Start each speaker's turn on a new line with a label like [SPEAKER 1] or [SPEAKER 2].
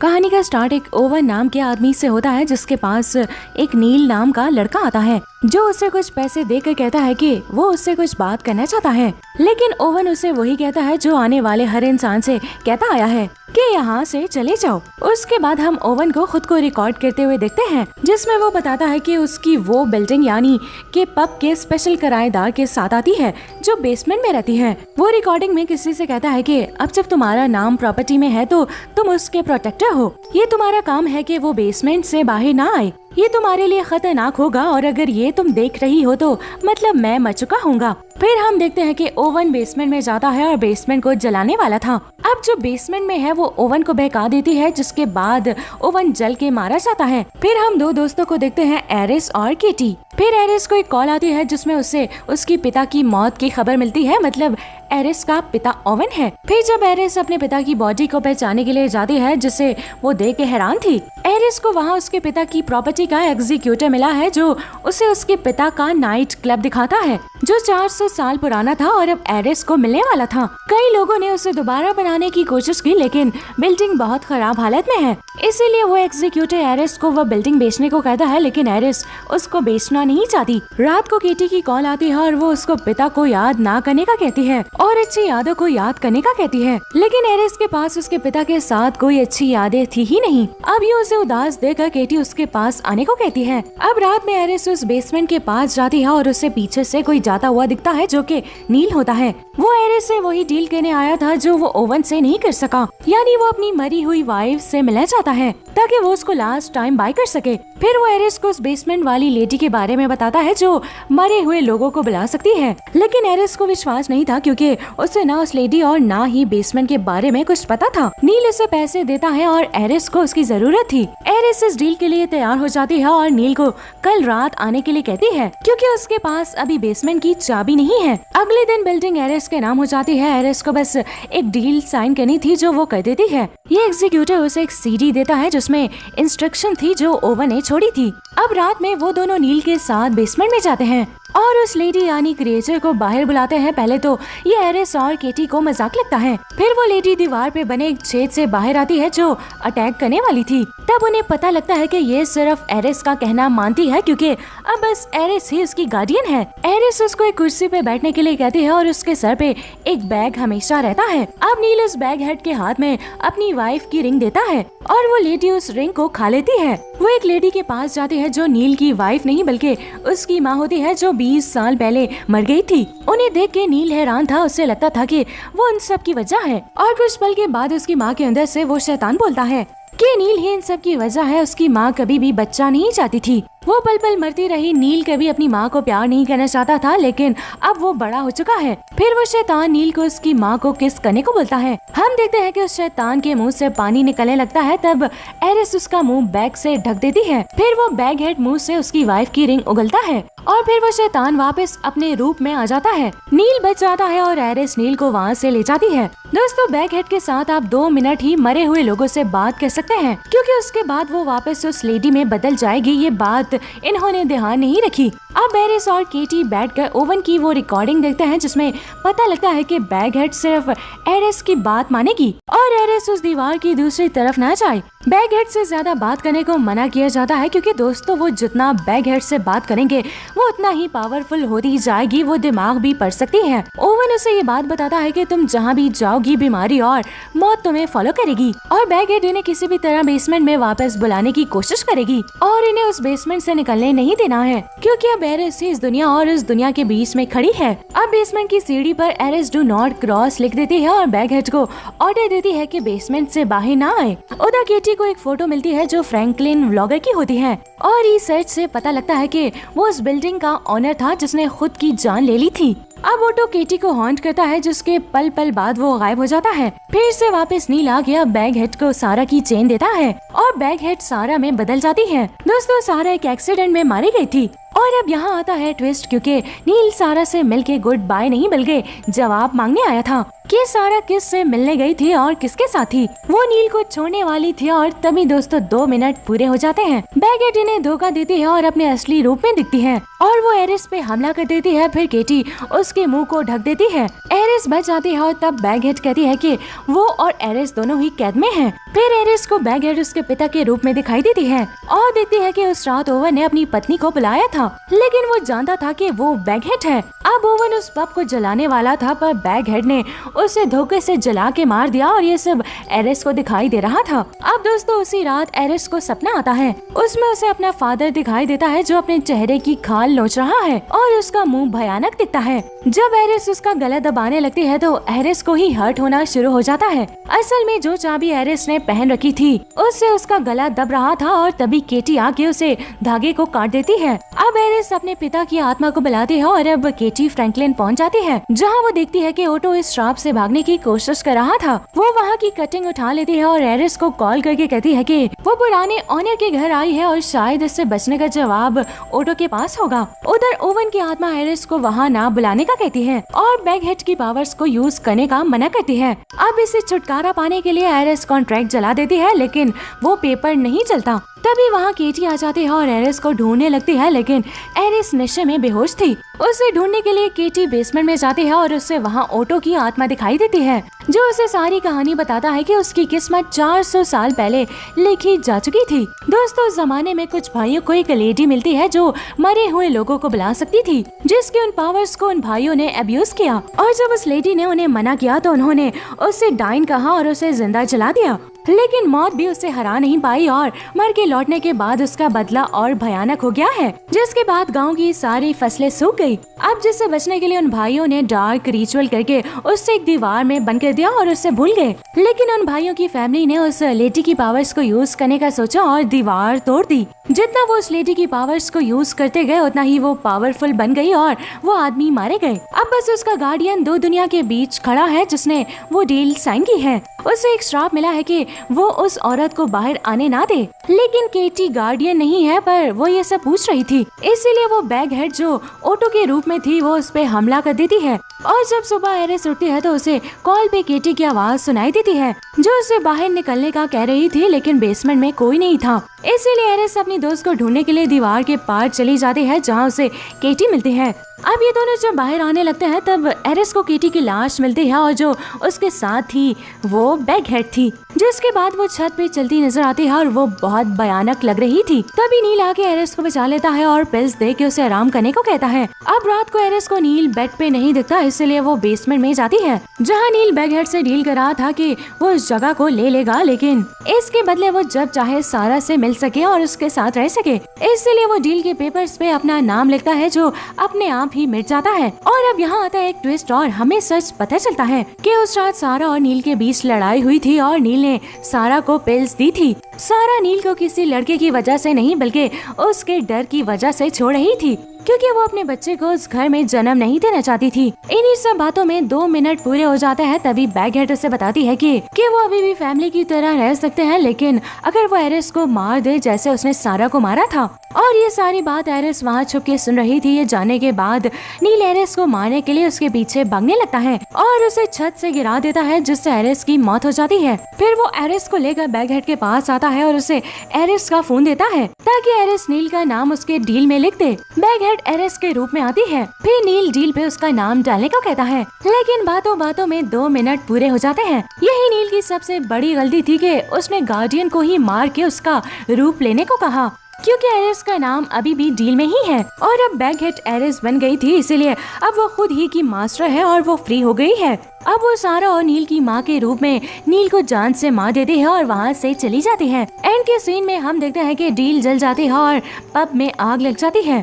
[SPEAKER 1] कहानी का स्टार्ट एक ओवन नाम के आदमी से होता है जिसके पास एक नील नाम का लड़का आता है जो उससे कुछ पैसे देकर कहता है कि वो उससे कुछ बात करना चाहता है। लेकिन ओवन उसे वही कहता है जो आने वाले हर इंसान से कहता आया है कि यहाँ से चले जाओ। उसके बाद हम ओवन को खुद को रिकॉर्ड करते हुए देखते हैं जिसमें वो बताता है कि उसकी वो बिल्डिंग यानी कि पब के स्पेशल किराएदार के साथ आती है जो बेसमेंट में रहती है। वो रिकॉर्डिंग में किसी से कहता है कि अब जब तुम्हारा नाम प्रॉपर्टी में है तो तुम उसके प्रोटेक्टर हो। ये तुम्हारा काम है कि वो बेसमेंट से बाहर ना आए। ये तुम्हारे लिए खतरनाक होगा और अगर ये तुम देख रही हो तो मतलब मैं मर चुका हूँगा। फिर हम देखते हैं कि ओवन बेसमेंट में जाता है और बेसमेंट को जलाने वाला था। अब जो बेसमेंट में है वो ओवन को बहका देती है जिसके बाद ओवन जल के मारा जाता है। फिर हम दो दोस्तों को देखते हैं, एरिस और केटी। फिर एरिस को एक कॉल आती है जिसमें उसे उसकी पिता की मौत की खबर मिलती है, मतलब एरिस का पिता ओवन है। फिर जब एरिस अपने पिता की बॉडी को पहचानने के लिए जाती है जिसे वो देख के हैरान थी। एरिस को वहाँ उसके पिता की प्रॉपर्टी का एग्जीक्यूटिव मिला है जो उसे उसके पिता का नाइट क्लब दिखाता है जो 400 साल पुराना था और अब एरिस को मिलने वाला था। कई लोगों ने उसे दोबारा बनाने की कोशिश की लेकिन बिल्डिंग बहुत खराब हालत में है, इसीलिए वो एग्जीक्यूटिव एरिस को वह बिल्डिंग बेचने को कहता है लेकिन एरिस उसको बेचना नहीं चाहती। रात को केटी की कॉल आती है और वो उसको पिता को याद ना करने का कहती है और अच्छी यादों को याद करने का कहती है, लेकिन एरिस के पास उसके पिता के साथ कोई अच्छी यादें थी ही नहीं। अब ये उसे उदास देखकर केटी उसके पास आने को कहती है। अब रात में एरिस उस बेसमेंट के पास जाती है और उससे पीछे से कोई जाता हुआ दिखता है जो कि नील होता है। वो एरिस से वही डील करने आया था जो वो ओवन से नहीं कर सका, यानी वो अपनी मरी हुई वाइफ से मिलना चाहता है ताकि वो उसको लास्ट टाइम बाय कर सके। फिर वो एरिस को उस बेसमेंट वाली लेडी के बारे में बताता है जो मरे हुए लोगों को बुला सकती है, लेकिन एरिस को विश्वास नहीं था क्योंकि उसे ना उस लेडी और ना ही बेसमेंट के बारे में कुछ पता था। नील उसे पैसे देता है और एरिस को उसकी जरूरत थी। एरिस इस डील के लिए तैयार हो जाती है और नील को कल रात आने के लिए कहती है क्योंकि उसके पास अभी बेसमेंट की चाबी नहीं है। अगले दिन बिल्डिंग एरिस के नाम हो जाती है। एरिस को बस एक डील साइन करनी थी जो वो कर देती है। ये एग्जीक्यूटिव उसे एक सीडी देता है जिसमें इंस्ट्रक्शन थी जो ओवन ने छोड़ी थी। अब रात में वो दोनों नील के साथ बेसमेंट में जाते हैं और उस लेडी यानी क्रिएचर को बाहर बुलाते हैं। पहले तो ये एरिस और केटी को मजाक लगता है, फिर वो लेडी दीवार पे बने एक छेद से बाहर आती है जो अटैक करने वाली थी। तब उन्हें पता लगता है कि ये सिर्फ एरिस का कहना मानती है क्योंकि अब बस एरिस ही उसकी गार्डियन है। एरिस उसको एक कुर्सी पे बैठने के लिए कहती है और उसके सर पे एक बैग हमेशा रहता है। अब नील उस बैग हेड के हाथ में अपनी वाइफ की रिंग देता है और वो लेडी उस रिंग को खा लेती है। वो एक लेडी के पास जाती है जो नील की वाइफ नहीं बल्कि उसकी माँ होती है जो 20 साल पहले मर गई थी। उन्हें देख के नील हैरान था, उसे लगता था कि वो उन सब की वजह है। और कुछ पल के बाद उसकी माँ के अंदर से वो शैतान बोलता है कि नील ही इन सब की वजह है। उसकी माँ कभी भी बच्चा नहीं चाहती थी, वो पल पल मरती रही। नील कभी अपनी माँ को प्यार नहीं करना चाहता था लेकिन अब वो बड़ा हो चुका है। फिर वो शैतान नील को उसकी माँ को किस करने को बोलता है। हम देखते हैं कि उस शैतान के मुंह से पानी निकलने लगता है। तब एरिस उसका मुंह बैग से ढक देती है। फिर वो बैग हेड मुंह से उसकी वाइफ की रिंग उगलता है और फिर वो शैतान वापस अपने रूप में आ जाता है। नील बच जाता है और एरिस नील को वहाँ से ले जाती है। दोस्तों, बैग हेड के साथ आप 2 मिनट ही मरे हुए लोगों से बात कर सकते हैं क्योंकि उसके बाद वो वापस उस लेडी में बदल जाएगी। ये बात इन्होंने ध्यान नहीं रखी। अब एरिस और केटी बैठकर ओवन की वो रिकॉर्डिंग देखते हैं जिसमें पता लगता है कि बैग हेड सिर्फ एरिस की बात मानेगी और एरिस उस दीवार की दूसरी तरफ ना जाए। बैग हेड से ज्यादा बात करने को मना किया जाता है क्योंकि दोस्तों वो जितना बैग हेड से बात करेंगे वो उतना ही पावरफुल होती जाएगी, वो दिमाग भी पढ़ सकती है। ओवन उसे ये बात बताता है कि तुम जहाँ भी जाओगी बीमारी और मौत तुम्हें फॉलो करेगी और बैग हेड इन्हें किसी भी तरह बेसमेंट में वापस बुलाने की कोशिश करेगी और इन्हें उस बेसमेंट से निकलने नहीं देना है क्योंकि अब एरिस इस दुनिया और उस दुनिया के बीच में खड़ी है। अब बेसमेंट की सीढ़ी पर एरिस डू नॉट क्रॉस लिख देती है और बैग हेड को ऑर्डर देती है कि बेसमेंट से बाहर ना आए। उधर केटी को एक फोटो मिलती है जो फ्रैंकलिन व्लॉगर की होती है और रिसर्च से पता लगता है कि वो उस बिल्डिंग का ऑनर था जिसने खुद की जान ले ली थी। अब ऑटो केटी को हॉन्ट करता है जिसके पल पल बाद वो गायब हो जाता है। फिर से वापस नील आ गया, बैग हेड को सारा की चेन देता है और बैग हेड सारा में बदल जाती है। दोस्तों, सारा एक एक्सीडेंट में मारी गई थी। और अब यहाँ आता है ट्विस्ट, क्योंकि नील सारा से मिलके गुड बाय नहीं बल्कि जवाब मांगने आया था कि सारा किससे मिलने गई थी और किसके साथ थी। वो नील को छोड़ने वाली थी और तभी दोस्तों 2 मिनट पूरे हो जाते हैं। बैगहेड इन्हें धोखा देती है और अपने असली रूप में दिखती है और वो एरिस पे हमला कर देती है। फिर केटी उसके मुंह को ढक देती है। एरिस बच जाती है और तब बैगहेड कहती है कि वो और एरिस दोनों ही कैद में हैं। फिर एरिस को बैगहेड उसके पिता के रूप में दिखाई देती है और देखती है कि उस रात ओवन ने अपनी पत्नी को बुलाया था, लेकिन वो जानता था कि वो बैगहेड है। अब ओवन उस पब को जलाने वाला था, पर बैगहेड ने उसे धोखे से जला के मार दिया और ये सब एरिस को दिखाई दे रहा था। अब दोस्तों उसी रात एरिस को सपना आता है। उसमें उसे अपना फादर दिखाई देता है जो अपने चेहरे की खाल नोच रहा है और उसका मुंह भयानक दिखता है। जब एरिस उसका गला दबाने लगती है तो एरिस को ही हर्ट होना शुरू हो जाता है। असल में जो चाबी एरिस ने पहन रखी थी उससे उसका गला दब रहा था और तभी केटी आके उसे धागे को काट देती है। अब एरिस अपने पिता की आत्मा को बुलाती है और अब केटी फ्रैंकलिन पहुंच जाती है, जहां वो देखती है कि ओटो इस श्राप से भागने की कोशिश कर रहा था। वो वहां की कटिंग उठा लेती है और एरिस को कॉल करके कहती है कि वो पुराने ऑनर के घर आई है और शायद इससे बचने का जवाब ओटो के पास होगा। उधर ओवन की आत्मा एरिस को वहां ना बुलाने का कहती है और बैगहेड की पावर्स को यूज करने का मना करती है। अब इसे छुटकारा पाने के लिए एरिस कॉन्ट्रैक्ट जला देती है, लेकिन वो पेपर नहीं चलता। तभी वहाँ केटी आ जाती है और एरिस को ढूंढने लगती है, लेकिन एरिस नशे में बेहोश थी। उसे ढूंढने के लिए केटी बेसमेंट में जाती है और उससे वहाँ ओटो की आत्मा दिखाई देती है, जो उसे सारी कहानी बताता है कि उसकी किस्मत 400 साल पहले लिखी जा चुकी थी। दोस्तों उस जमाने में कुछ भाइयों को एक लेडी मिलती है जो मरे हुए लोगों को बुला सकती थी, जिसके उन पावर्स को उन भाइयों ने अब्यूज किया। और जब उस लेडी ने उन्हें मना किया तो उन्होंने उससे डाइन कहा और उसे जिंदा जला दिया, लेकिन मौत भी उसे हरा नहीं पाई और मर के लौटने के बाद उसका बदला और भयानक हो गया है, जिसके बाद गांव की सारी फसलें सूख गई। अब जिससे बचने के लिए उन भाइयों ने डार्क रिचुअल करके उससे एक दीवार में बंद कर दिया और उससे भूल गए, लेकिन उन भाइयों की फैमिली ने उस लेडी की पावर्स को यूज करने का सोचा और दीवार तोड़ दी। जितना वो उस लेडी की पावर्स को यूज करते गए उतना ही वो पावरफुल बन गई और वो आदमी मारे गए। अब बस उसका गार्डियन 2 दुनिया के बीच खड़ा है, जिसने वो डील साइन की है। उसे एक श्राप मिला है कि वो उस औरत को बाहर आने ना दे, लेकिन केटी गार्डियन नहीं है, पर वो ये सब पूछ रही थी, इसीलिए वो बैगहेड जो ओटो के रूप में थी वो उस पे हमला कर देती है। और जब सुबह एरिस उठती है तो उसे कॉल पे केटी की आवाज सुनाई देती है, जो उसे बाहर निकलने का कह रही थी, लेकिन बेसमेंट में कोई नहीं था। इसीलिए एरिस अपनी दोस्त को ढूंढने के लिए दीवार के पार चली जाती है, जहाँ उसे केटी मिलती है। अब ये दोनों जब बाहर आने लगते हैं तब एरिस को केटी की लाश मिलती है और जो उसके साथ थी वो बैगहेड थी, जिसके बाद वो छत पे चलती नजर आती है और वो बहुत भयानक लग रही थी। तभी नील आके एरिस को बचा लेता है और पिल्स दे के उसे आराम करने को कहता है। अब रात को एरिस को नील बेड पे नहीं दिखता, इसलिए वो बेसमेंट में जाती है, जहाँ नील बैगहेड से डील कर रहा था कि वो उस जगह को ले लेगा, लेकिन इसके बदले वो जब चाहे सारा से मिल सके और उसके साथ रह सके। इसलिए वो डील के पेपर्स पे अपना नाम लिखता है, जो अपने आप ही मिट जाता है। और अब यहाँ आता है एक ट्विस्ट और हमें सच पता चलता है कि उस रात सारा और नील के बीच लड़ाई हुई थी और नील ने सारा को पिल्स दी थी। सारा नील को किसी लड़के की वजह से नहीं बल्कि उसके डर की वजह से छोड़ रही थी, क्योंकि वो अपने बच्चे को उस घर में जन्म नहीं देना चाहती थी। इन्हीं सब बातों में 2 मिनट पूरे हो जाते हैं। तभी बैगहेड उसे बताती है कि वो अभी भी फैमिली की तरह रह सकते हैं, लेकिन अगर वो एरिस को मार दे जैसे उसने सारा को मारा था। और ये सारी बात एरिस वहाँ छुप के सुन रही थी। ये जानने के बाद नील एरिस को मारने के लिए उसके पीछे भागने लगता है और उसे छत से गिरा देता है, जिससे एरिस की मौत हो जाती है। फिर वो एरिस को लेकर बैगहेड के पास आता है और उसे एरिस का फोन देता है ताकि एरिस नील का नाम उसके डील में लिख दे। बैगहेड एरिस के रूप में आती है। फिर नील डील पे उसका नाम डालने को कहता है, लेकिन बातों बातों में 2 मिनट पूरे हो जाते हैं। यही नील की सबसे बड़ी गलती थी कि उसने गार्डियन को ही मार के उसका रूप लेने को कहा, क्योंकि एरिस का नाम अभी भी डील में ही है। और अब बैगहेड एरिस बन गई थी, इसीलिए अब वो खुद ही की मास्टर है और वो फ्री हो गई है। अब वो सारा और नील की माँ के रूप में नील को जान से मार देती है और वहाँ से चली जाती है। एंड के सीन में हम देखते हैं कि डील जल जाती है और पब में आग लग जाती है।